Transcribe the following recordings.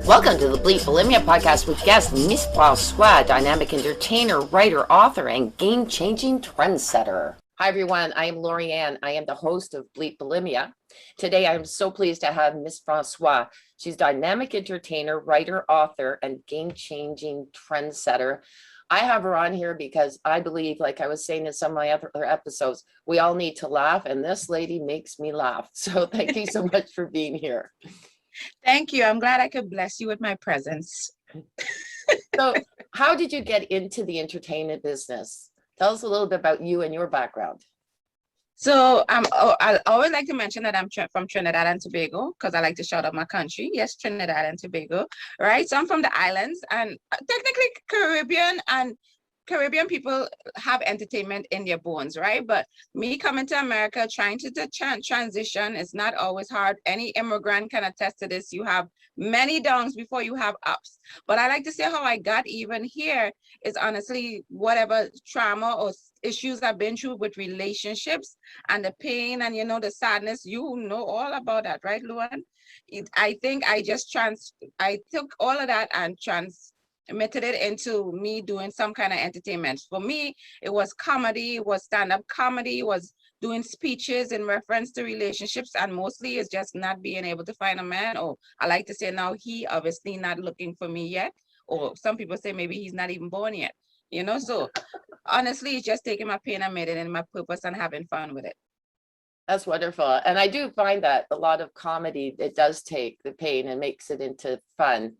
Welcome to the Bleep Bulimia podcast with guest Mss François, dynamic entertainer, writer, author, and game-changing trendsetter. Hi everyone, I am Lorianne. I am the host of Bleep Bulimia. Today I am so pleased to have Mss François. She's dynamic entertainer, writer, author, and game-changing trendsetter. I have her on here because I believe, like I was saying in some of my other episodes, we all need to laugh, and this lady makes me laugh. So thank you so much for being here. Thank you. I'm glad I could bless you with my presence. So how did you get into the entertainment business? Tell us a little bit about you and your background. So I always like to mention that I'm from Trinidad and Tobago because I like to shout out my country. Yes, Trinidad and Tobago, right? So I'm from the islands and technically Caribbean people have entertainment in their bones, right? But me coming to America, trying to transition is not always hard. Any immigrant can attest to this. You have many downs before you have ups. But I like to say how I got even here is honestly whatever trauma or issues I've been through with relationships and the pain and, you know, the sadness, you know all about that, right, Luan? I think I took all of that and transmitted it into me doing some kind of entertainment. For me, it was comedy, it was stand-up comedy, it was doing speeches in reference to relationships, and mostly it's just not being able to find a man, or I like to say now he obviously not looking for me yet, or some people say maybe he's not even born yet, you know. So honestly, it's just taking my pain and made it in my purpose and having fun with it. That's wonderful. And I do find that a lot of comedy, it does take the pain and makes it into fun.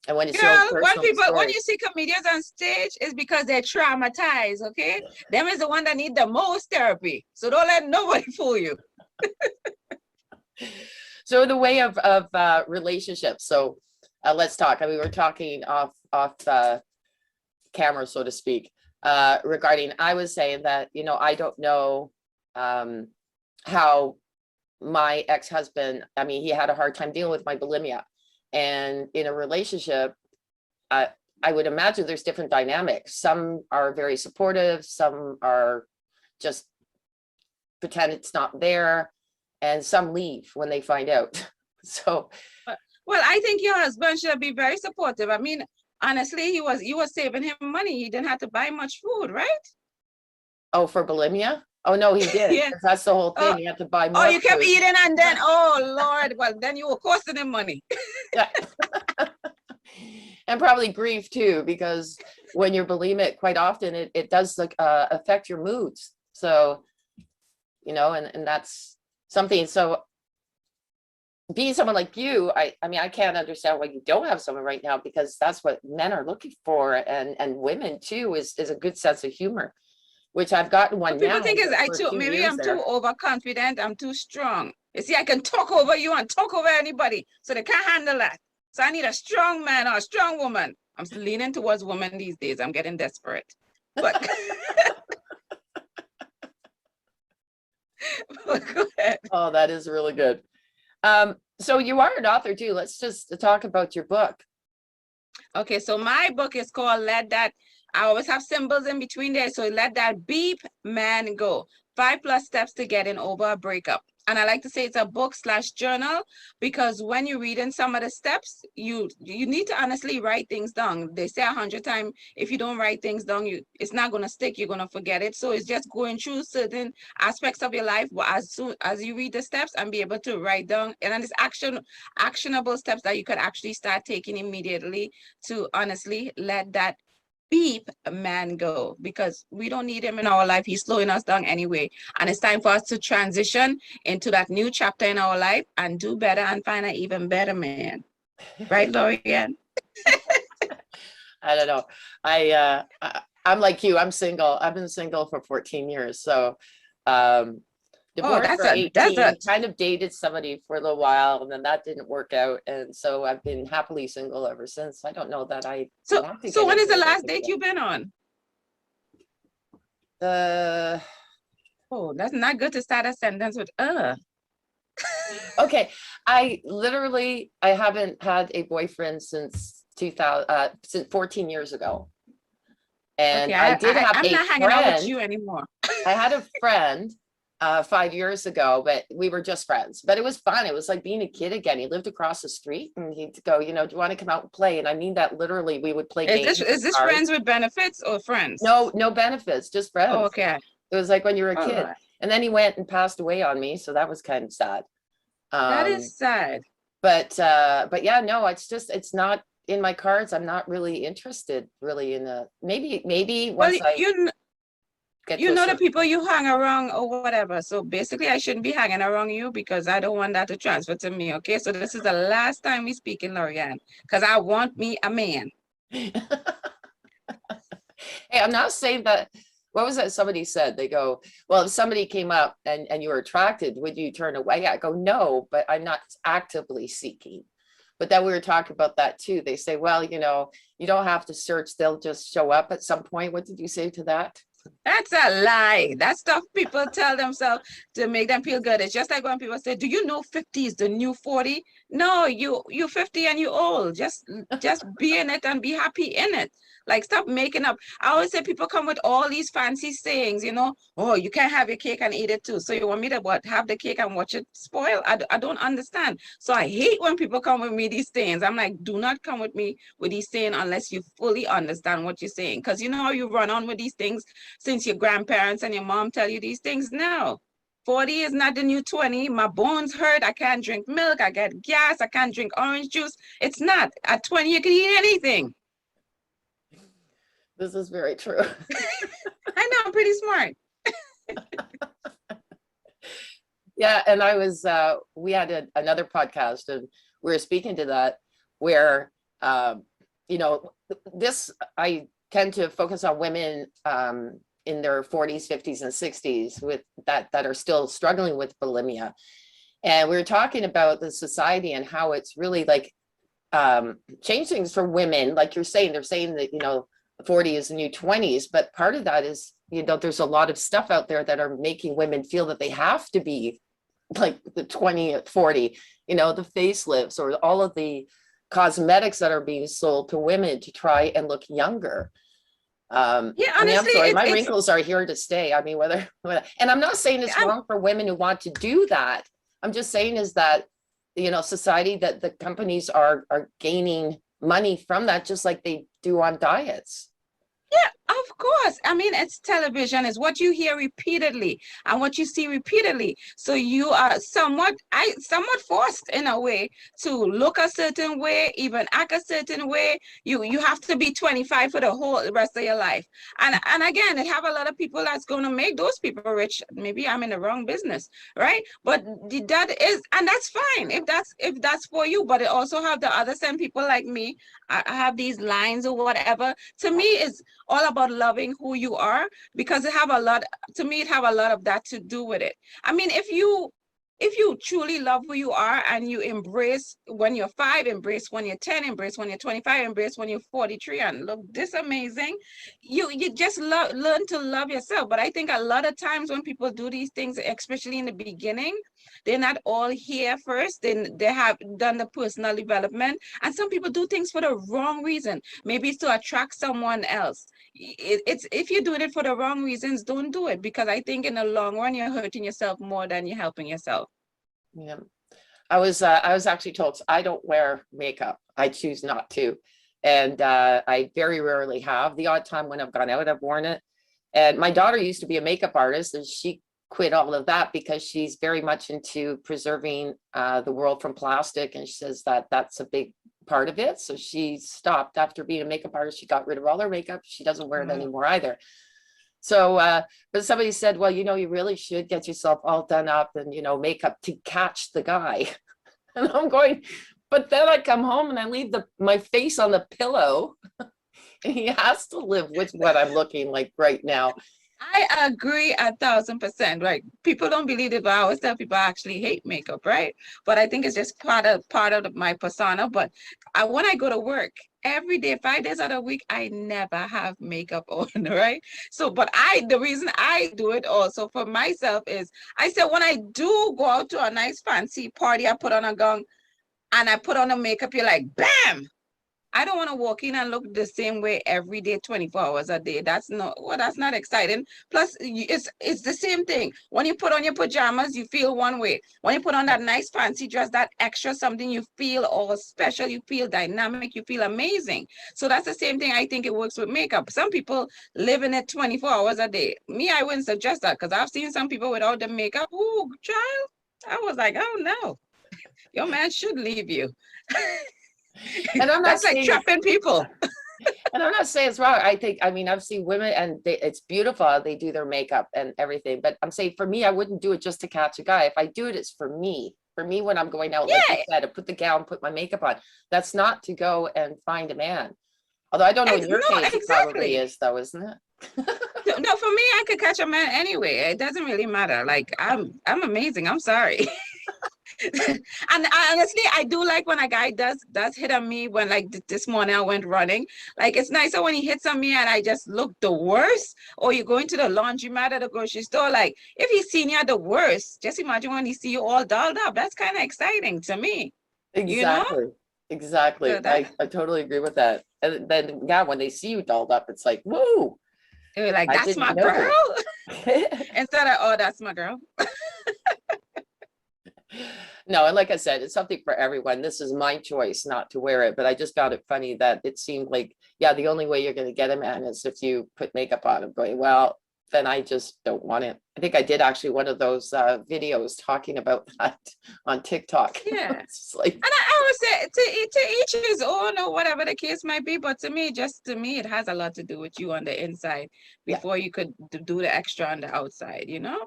And when it's when you see comedians on stage, it's because they're traumatized, okay? Them is the one that need the most therapy. So don't let nobody fool you. So in the way of relationships, so let's talk. I mean, we were talking off camera, so to speak, regarding, I was saying that, you know, I don't know how my ex-husband, I mean, he had a hard time dealing with my bulimia. And in a relationship, I would imagine there's different dynamics. Some are very supportive, some are just pretend it's not there, and some leave when they find out. So, well, I think your husband should be very supportive. I mean, honestly, you was saving him money. He didn't have to buy much food, right? Oh, for bulimia? Oh no, he did. Yeah. That's the whole thing. You have to buy more. Oh, you kept eating and then, oh Lord, well then you were costing him money. Yeah. And probably grief too, because when you're bulimic, quite often it does like affect your moods. So, you know, and that's something. So being someone like you, I mean, I can't understand why you don't have someone right now, because that's what men are looking for, and women too, is a good sense of humor, which I've gotten one now. People think is maybe I'm too overconfident, I'm too strong. You see, I can talk over you and talk over anybody, so they can't handle that. So I need a strong man or a strong woman. I'm leaning towards women these days. I'm getting desperate. But, but go ahead. Oh, that is really good. So you are an author too. Let's just talk about your book. Okay, so my book is called Let That, I always have symbols in between there. So Let That Beep Man Go. 5+ steps to getting over a breakup. And I like to say it's a book/journal, because when you're reading some of the steps, you need to honestly write things down. They say 100 times, if you don't write things down, it's not going to stick. You're going to forget it. So it's just going through certain aspects of your life as soon as you read the steps and be able to write down. And then it's actionable steps that you could actually start taking immediately to honestly let that beep man go, because we don't need him in our life. He's slowing us down anyway, and it's time for us to transition into that new chapter in our life and do better and find an even better man. Right, Lorianne? I don't know. I'm like you. I'm single. I've been single for 14 years. So divorced for 18, kind of dated somebody for a little while, and then that didn't work out, and so I've been happily single ever since. I don't know that I so when is the last date you've been on? Oh, that's not good to start a sentence with Okay, I haven't had a boyfriend since 14 years ago, and okay, I'm not hanging out with you anymore. I had a friend 5 years ago, but we were just friends. But it was fun. It was like being a kid again. He lived across the street, and he'd go, do you want to come out and play? And I mean that literally. We would play games. Is this friends with benefits or friends? No, no benefits, just friends. Oh, okay. It was like when you were a kid. Right. And then he went and passed away on me, so that was kind of sad. That is sad. But yeah, no, it's not in my cards. I'm not really interested really in maybe once you know the people you hang around or whatever. So basically I shouldn't be hanging around you because I don't want that to transfer to me. Okay, so this is the last time we speak in Lorianne, because I want me a man. Hey, I'm not saying that. What was that somebody said? They go, well, if somebody came up and you were attracted, would you turn away? I go, no, but I'm not actively seeking. But then we were talking about that too. They say, well, you don't have to search, they'll just show up at some point. What did you say to that? That's a lie. That's stuff people tell themselves to make them feel good. It's just like when people say, do you know 50 is the new 40? No, you 50 and you old. Just be in it and be happy in it. Like, stop making up. I always say people come with all these fancy sayings, oh, you can't have your cake and eat it too. So you want me to have the cake and watch it spoil? I don't understand. So I hate when people come with me these things. I'm like, do not come with me with these sayings unless you fully understand what you're saying. Because you know how you run on with these things since your grandparents and your mom tell you these things? No. 40 is not the new 20. My bones hurt. I can't drink milk. I get gas. I can't drink orange juice. It's not. At 20, you can eat anything. This is very true. I know, I'm pretty smart. Yeah, and I was, we had another podcast, and we were speaking to that, where, this, I tend to focus on women in their 40s, 50s, and 60s with that are still struggling with bulimia. And we were talking about the society and how it's really like changed things for women. Like you're saying, they're saying that, 40 is the new 20s, but part of that is, there's a lot of stuff out there that are making women feel that they have to be like the 20 at 40, the facelifts or all of the cosmetics that are being sold to women to try and look younger. Yeah, honestly, I'm sorry, my wrinkles are here to stay. I mean, and I'm not saying it's wrong for women who want to do that. I'm just saying is that, society, that the companies are gaining money from that, just like they do on diets. Yeah, of course. I mean, it's television. It's what you hear repeatedly and what you see repeatedly. So you are somewhat forced in a way to look a certain way, even act a certain way. You have to be 25 for the whole rest of your life. And again, it have a lot of people that's going to make those people rich. Maybe I'm in the wrong business, right? But that is, and that's fine if that's for you. But it also have the other same people like me. I have these lines or whatever. To me, it's all about loving who you are, because it have a lot of that to do with it. I mean, if you truly love who you are and you embrace when you're 5, embrace when you're 10, embrace when you're 25, embrace when you're 43, and look this amazing, you just learn to love yourself. But I think a lot of times when people do these things, especially in the beginning, they're not all here first. They have done the personal development, and some people do things for the wrong reason. Maybe it's to attract someone else. It's if you're doing it for the wrong reasons, don't do it, because I think in the long run you're hurting yourself more than you're helping yourself. Yeah, I was actually told I don't wear makeup. I choose not to, and I very rarely have. The odd time when I've gone out, I've worn it. And my daughter used to be a makeup artist, and she quit all of that because she's very much into preserving the world from plastic, and she says that that's a big part of it. So she stopped after being a makeup artist. She got rid of all her makeup. She doesn't wear it anymore either. So, but somebody said, well, you really should get yourself all done up and, makeup to catch the guy. And I'm going, but then I come home and I leave my face on the pillow. And he has to live with what I'm looking like right now. I agree 1,000%. Right? People don't believe it, but I always tell people I actually hate makeup, right? But I think it's just part of my persona. But when I go to work every day, 5 days out of the week, I never have makeup on, right? So, but the reason I do it also for myself is, I said when I do go out to a nice fancy party, I put on a gown and I put on a makeup, you're like, bam! I don't want to walk in and look the same way every day, 24 hours a day. That's not exciting. Plus, it's the same thing. When you put on your pajamas, you feel one way. When you put on that nice fancy dress, that extra something, you feel all special, you feel dynamic, you feel amazing. So that's the same thing. I think it works with makeup. Some people live in it 24 hours a day. Me, I wouldn't suggest that because I've seen some people without the makeup. Ooh, child. I was like, oh no, your man should leave you. And I'm not That's like saying, trapping people. and I'm not saying it's wrong. I mean, I've seen women and it's beautiful how they do their makeup and everything. But I'm saying for me, I wouldn't do it just to catch a guy. If I do it, it's for me. For me, when I'm going out, like you said, to put the gown, put my makeup on. That's not to go and find a man. Although I don't know in your case, it probably is though, isn't it? No, for me, I could catch a man anyway. It doesn't really matter. Like I'm amazing. I'm sorry. And honestly, I do like when a guy does hit on me. When like this morning I went running, like it's nicer when he hits on me and I just look the worst. Or you're going to the laundromat at the grocery store, like if he's seen you at the worst, just imagine when he see you all dolled up. That's kind of exciting to me. Exactly. You know? Exactly. So I totally agree with that. And then yeah, when they see you dolled up, it's like, whoa. They're like, I that's my didn't know. girl. Instead of, oh, that's my girl. No, and like I said, it's something for everyone. This is my choice not to wear it, but I just found it funny that it seemed like, yeah, the only way you're going to get a man is if you put makeup on him. Going, well, then I just don't want it. I think I did actually one of those videos talking about that on TikTok. Yeah. It's like, And I would say to each his own or whatever the case might be. But to me, it has a lot to do with you on the inside before you could do the extra on the outside, you know?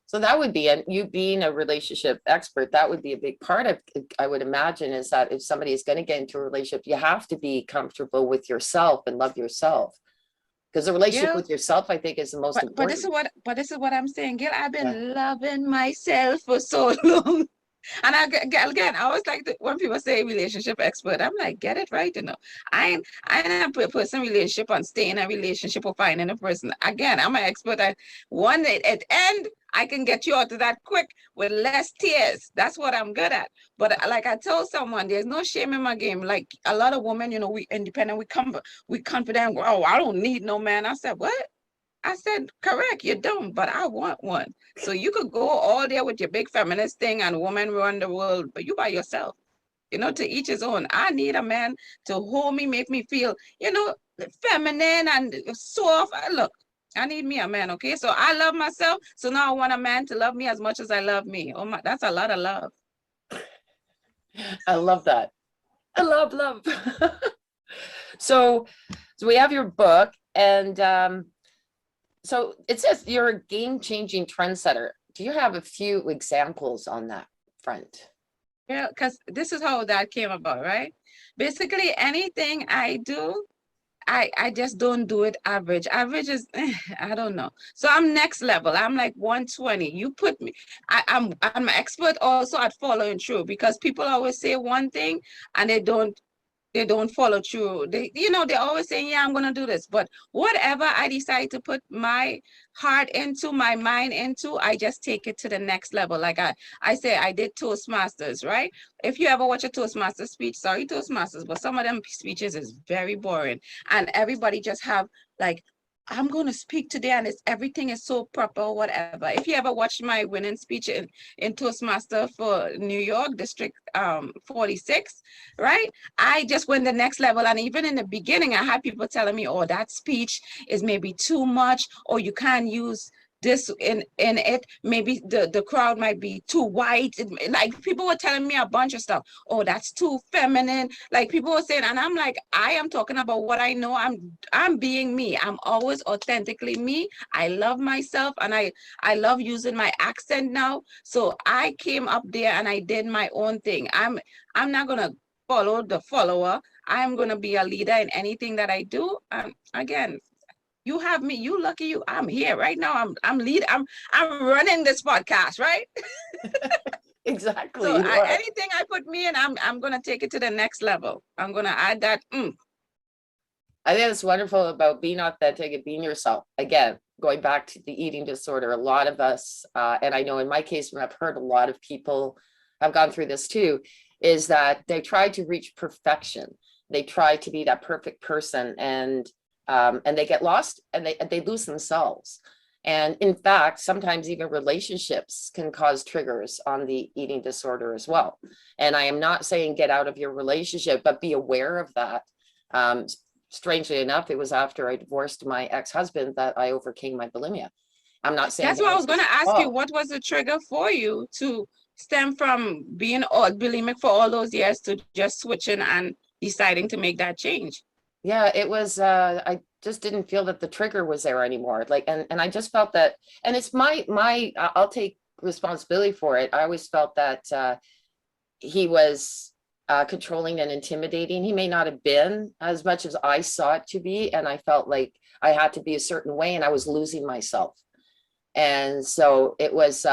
so that would be, and you being a relationship expert, that would be a big part of, I would imagine, is that if somebody is going to get into a relationship, you have to be comfortable with yourself and love yourself. Because the relationship with yourself, I think, is the most important. But this is what I'm saying, Gil. I've been loving myself for so long. And again, I always like when people say relationship expert, I'm like, get it right, you know. I ain't a person relationship on staying in a relationship or finding a person. Again, I'm an expert at one at end. I can get you out of that quick with less tears. That's what I'm good at. But like I told someone, there's no shame in my game. Like a lot of women, you know, we independent, we confident. Oh, I don't need no man. I said, what? I said, correct, you don't, but I want one. So you could go all there with your big feminist thing and woman run the world, but you by yourself. You know, to each his own. I need a man to hold me, make me feel, you know, feminine and soft. Look, I need me a man, okay? So I love myself. So now I want a man to love me as much as I love me. Oh my, that's a lot of love. I love that. I love. So we have your book, and so it says you're a game-changing trendsetter. Do you have a few examples on that front? Yeah, because this is how that came about, right? Basically, anything I do, I just don't do it average. Average is, I don't know. So I'm next level. I'm like 120. You put me, I'm an expert also at following through because people always say one thing and they don't follow through. They, you know, they're always saying, yeah, I'm going to do this. But whatever I decide to put my heart into, my mind into, I just take it to the next level. Like I say, I did Toastmasters, right? If you ever watch a Toastmaster speech, sorry, Toastmasters, but some of them speeches is very boring. And everybody just have like, I'm going to speak today and everything is so proper or whatever. If you ever watched my winning speech in Toastmaster for New York, District 46, right? I just went the next level. And even in the beginning, I had people telling me, oh, that speech is maybe too much, or you can't use this in it. Maybe the crowd might be too white. Like people were telling me a bunch of stuff. Oh, that's too feminine. Like people were saying, and I'm like, I am talking about what I know. I'm being me. I'm always authentically me. I love myself and I love using my accent now. So I came up there and I did my own thing. I'm not gonna follow the follower. I'm gonna be a leader in anything that I do. Again, you have me. You lucky you. I'm here right now. I'm running this podcast, right? Exactly. So anything I put me in, I'm gonna take it to the next level. I'm gonna add that. I think it's wonderful about being authentic and being yourself. Again, going back to the eating disorder, a lot of us, and I know in my case, when I've heard a lot of people have gone through this too, is that they try to reach perfection. they try to be that perfect person, and they get lost, and they lose themselves. And in fact, sometimes even relationships can cause triggers on the eating disorder as well. And I am not saying get out of your relationship, but be aware of that. Strangely enough, it was after I divorced my ex-husband that I overcame my bulimia. I'm not saying That's what I was going to ask you. What was the trigger for you to stem from being bulimic for all those years to just switching and deciding to make that change? Yeah, it was, I just didn't feel that the trigger was there anymore. Like, and I just felt that, and it's I'll take responsibility for it. I always felt that he was controlling and intimidating. He may not have been as much as I saw it to be. And I felt like I had to be a certain way, and I was losing myself. And so it was,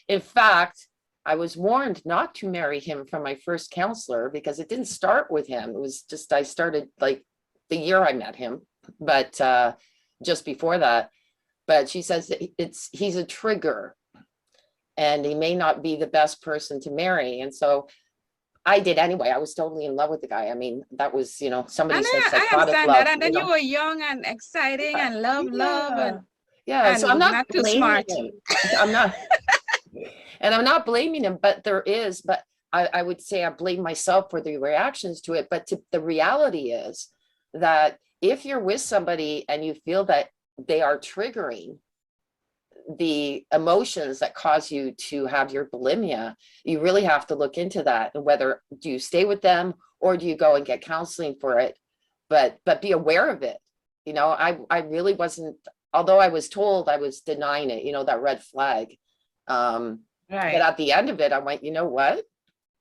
in fact, I was warned not to marry him from my first counselor, because it didn't start with him. It was just, I started like the year I met him, but just before that. But she says that he's a trigger, and he may not be the best person to marry. And so I did anyway. I was totally in love with the guy. I mean, that was, you know, somebody says I understand that. And then you were young and exciting and love, and so I'm not too smart. him. I'm not, and I'm not blaming him, but I would say I blame myself for the reactions to it. But the reality is that if you're with somebody and you feel that they are triggering the emotions that cause you to have your bulimia, you really have to look into that, and whether do you stay with them or do you go and get counseling for it. But be aware of it. You know, I really wasn't, although I was told, I was denying it, you know, that red flag. But at the end of it, I went, you know what?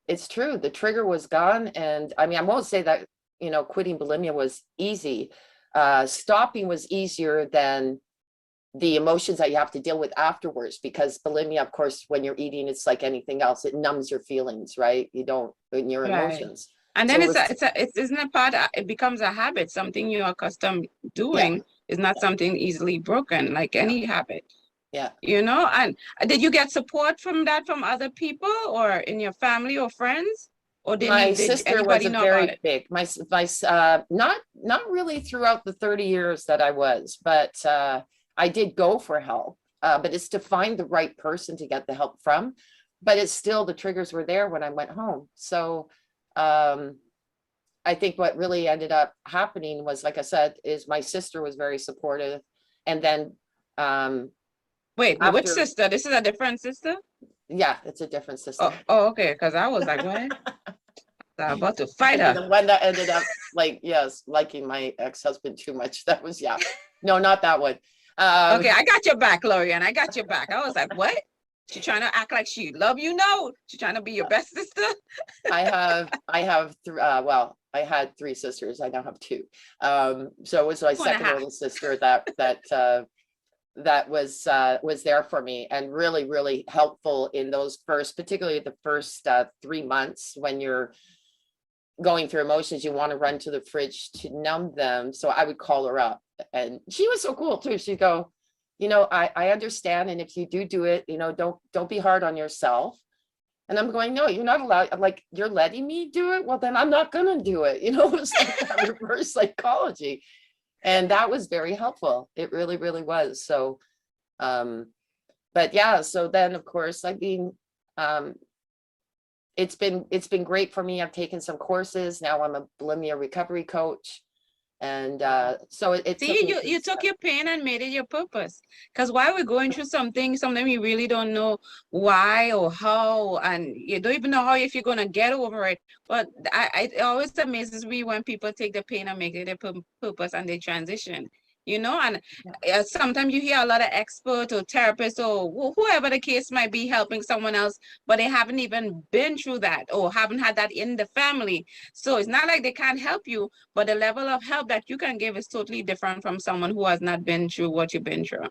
It's true. The trigger was gone. And I mean, I won't say that, you know, quitting bulimia was easy. Stopping was easier than the emotions that you have to deal with afterwards, because bulimia, of course, when you're eating, it's like anything else. It numbs your feelings, right? You don't, in your emotions. And then so isn't a part, it becomes a habit, something you're accustomed doing is not something easily broken, like any habit. Yeah. You know, and did you get support from that from other people or in your family or friends? Or my sister was a very big, not really throughout the 30 years that I was, but I did go for help, but it's to find the right person to get the help from. But it's still, the triggers were there when I went home. So I think what really ended up happening was, like I said, is my sister was very supportive. And then wait, which sister? This is a different sister? Yeah, it's a different sister. Oh, okay. Because I was like, what? I'm about to fight her. The one that ended up like, yes, liking my ex-husband too much. That was, yeah. No, not that one. Okay, I got your back, Lorian. I got your back. I was like, what? She trying to act like she love you? No, she trying to be your best sister. I had 3 sisters. I now have 2. So it was my second oldest sister that was there for me, and really, really helpful in those particularly the first 3 months when you're going through emotions. You want to run to the fridge to numb them. So I would call her up, and she was so cool too. She'd go, you know, I understand. And if you do it, you know, don't be hard on yourself. And I'm going, no, you're not allowed. I'm like, you're letting me do it. Well, then I'm not going to do it. You know, it's like that reverse psychology. And that was very helpful. It really, really was. So, but yeah, so then of course, I mean, it's been great for me. I've taken some courses. Now I'm a bulimia recovery coach. And so you took your pain and made it your purpose. Because while we're going through something we really don't know why or how, and you don't even know how, if you're going to get over it. But it always amazes me when people take the pain and make it their purpose and they transition. You know, and sometimes you hear a lot of experts or therapists or whoever the case might be helping someone else, but they haven't even been through that or haven't had that in the family. So it's not like they can't help you, but the level of help that you can give is totally different from someone who has not been through what you've been through.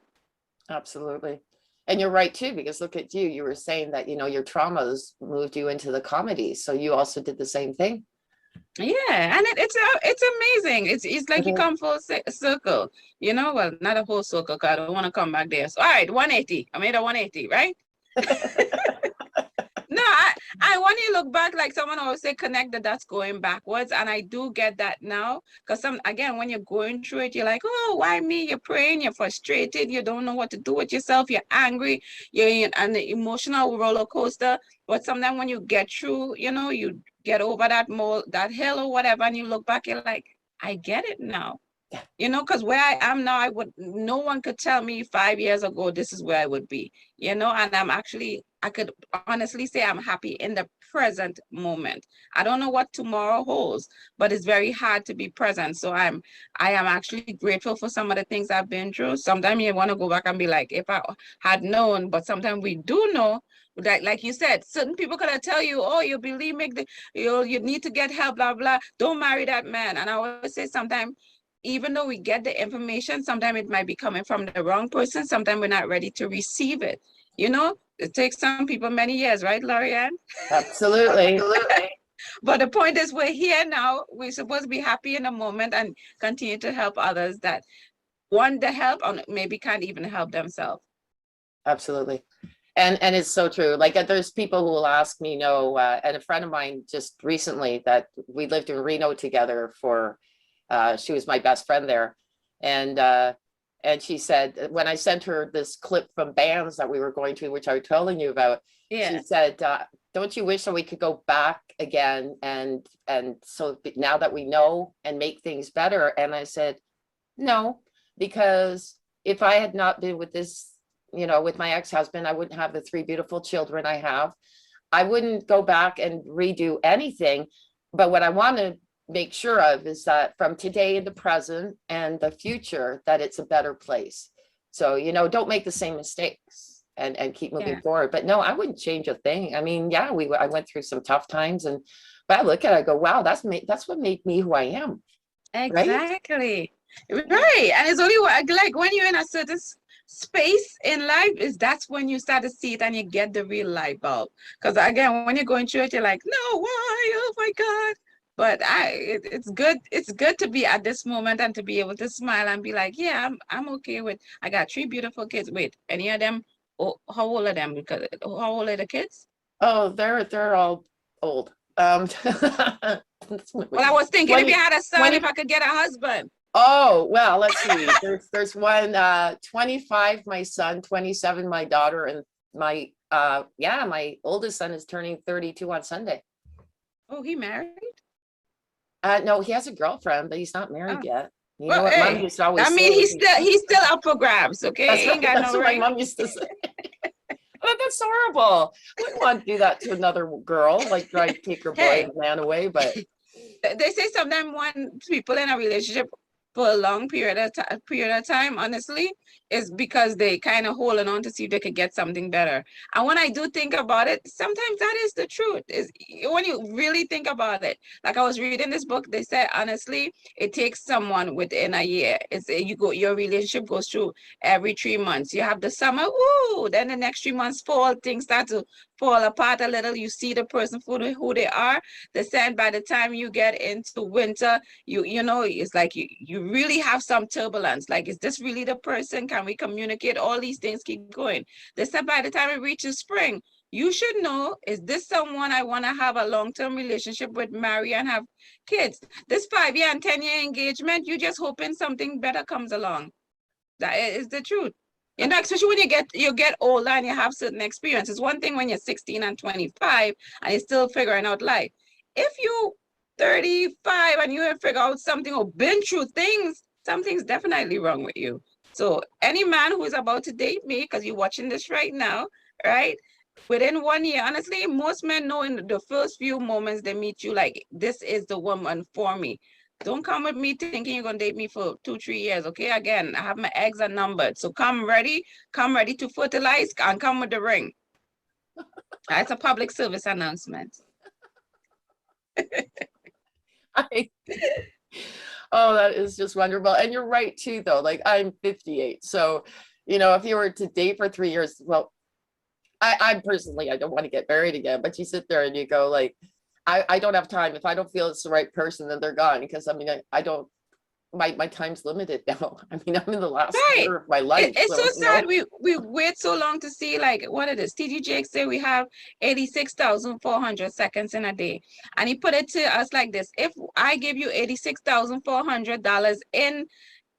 Absolutely. And you're right too, because look at you were saying that, you know, your traumas moved you into the comedy. So you also did the same thing. Yeah, and it's amazing. It's like you come full circle, you know. Well, not a whole circle, because I don't want to come back there. So all right, 180. I made a 180, right? No, And when you look back, like someone always say, connect the dots going backwards. And I do get that now. Because again, when you're going through it, you're like, oh, why me? You're praying, you're frustrated, you don't know what to do with yourself, you're angry, you're in an emotional roller coaster. But sometimes when you get through, you get over that hill or whatever, and you look back, you're like, I get it now. Because where I am now, no one could tell me 5 years ago, this is where I would be, and I could honestly say I'm happy in the present moment. I don't know what tomorrow holds, but it's very hard to be present. So I am actually grateful for some of the things I've been through. Sometimes you want to go back and be like, if I had known, but sometimes we do know. Like you said, certain people could tell you, oh, you believe me, you need to get help, blah, blah. Don't marry that man. And I always say sometimes, even though we get the information, sometimes it might be coming from the wrong person. Sometimes we're not ready to receive it. It takes some people many years, right, Lorianne? Absolutely. But the point is, we're here now. We're supposed to be happy in the moment and continue to help others that want the help or maybe can't even help themselves. Absolutely. And it's so true. Like there's people who will ask me, and a friend of mine just recently that we lived in Reno together for, she was my best friend there. And she said, when I sent her this clip from bands that we were going to, which I was telling you about, she said, don't you wish that we could go back again? And so now that we know and make things better. And I said, no, because if I had not been with this, with my ex-husband, I wouldn't have the 3 beautiful children I have. I wouldn't go back and redo anything. But what I want to make sure of is that from today in the present and the future, that it's a better place. So, don't make the same mistakes and keep moving forward. But no, I wouldn't change a thing. I mean, I went through some tough times, but I look at it, I go, wow, that's what made me who I am. Exactly. Right. And it's only like when you're in a certain space in life, that's when you start to see it and you get the real light bulb. Because again, when you're going through it, you're like, no, why? Oh my God. But it's good to be at this moment and to be able to smile and be like, yeah, I'm okay with, I got 3 beautiful kids. Wait, any of them, how old are them? Because how old are the kids? Oh, they're all old. Well, I was thinking if you had a son, if I could get a husband. Oh, well, let's see. There's one 25, my son, 27, my daughter, and my oldest son is turning 32 on Sunday. Oh, he married? No, he has a girlfriend, but he's not married yet. You know what mom used to always say? He's still up for grabs, okay? That's what my mom used to say. But that's horrible. I wouldn't want to do that to another girl, like try to take her boy and man away. But they say sometimes when people in a relationship for a long period of time, honestly, is because they kind of holding on to see if they could get something better. And when I do think about it, sometimes that is the truth. Is when you really think about it. Like I was reading this book, they said honestly, it takes someone within a year. Your relationship goes through every 3 months. You have the summer, woo, then the next 3 months fall, things start to fall apart a little. You see the person for who they are. They said by the time you get into winter, it's like you really have some turbulence. Like, is this really the person? Can we communicate? All these things keep going. They said by the time it reaches spring, you should know, is this someone I want to have a long-term relationship with, marry and have kids? This 5-year and 10-year engagement, you just hoping something better comes along. That is the truth. Especially when you get older and you have certain experiences. One thing when you're 16 and 25 and you're still figuring out life. If you 35 and you have figured out something or been through things, something's definitely wrong with you. So any man who is about to date me, because you're watching this right now, right? Within 1 year, honestly, most men know in the first few moments they meet you, like, this is the woman for me. Don't come with me thinking you're going to date me for 2-3 years, okay? Again, I have my eggs are numbered. So come ready to fertilize and come with the ring. That's a public service announcement. Oh, that is just wonderful. And you're right too, though. Like, I'm 58. So, if you were to date for 3 years, well, I personally, I don't want to get married again, but you sit there and you go like, I don't have time. If I don't feel it's the right person, then they're gone. Because I mean, I don't my time's limited now. I mean, I'm in the last Right. year of my life. It's So, so you know, sad. We wait so long to see like what it is. TD Jakes say we have 86,400 seconds in a day. And he put it to us like this. If I give you $86,400 in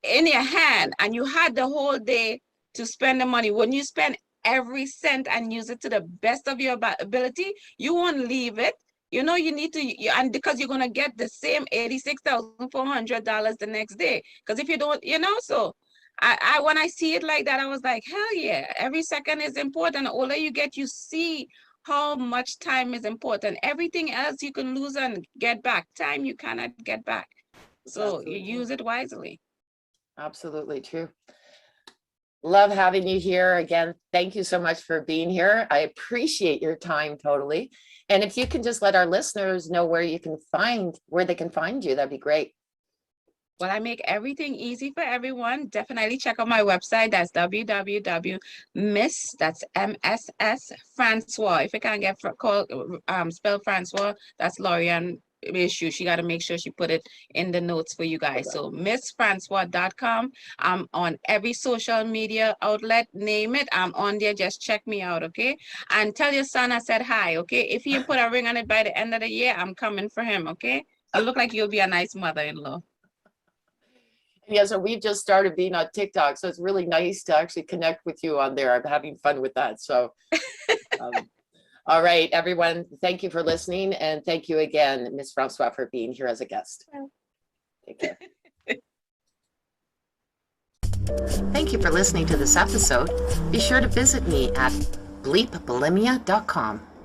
your hand and you had the whole day to spend the money, wouldn't you spend every cent and use it to the best of your ability? You won't leave it. You know, you need to, and because you're going to get the same $86,400 the next day. Because if you don't, you know, so when I see it like that, I was like, hell yeah, every second is important. The older you get, you see how much time is important. Everything else you can lose and get back. Time you cannot get back. So you use it wisely. Absolutely true. Love having you here again. Thank you so much for being here. I appreciate your time totally. And if you can just let our listeners know where they can find you, that'd be great. Well, I make everything easy for everyone. Definitely check out my website. That's www.Mss, that's Mss Francois. If you can't get spell Francois, that's Lorianne issue. She got to make sure she put it in the notes for you guys. So MssFrancois.com. I'm on every social media outlet, name it. I'm on there. Just check me out, okay? And tell your son I said hi, okay? If he put a ring on it by the end of the year, I'm coming for him, okay? You look like you'll be a nice mother-in-law. Yeah, so we've just started being on TikTok, so it's really nice to actually connect with you on there. I'm having fun with that. So, all right, everyone, thank you for listening, and thank you again, Mss François, for being here as a guest. Take care. Thank you for listening to this episode. Be sure to visit me at bleepbulimia.com.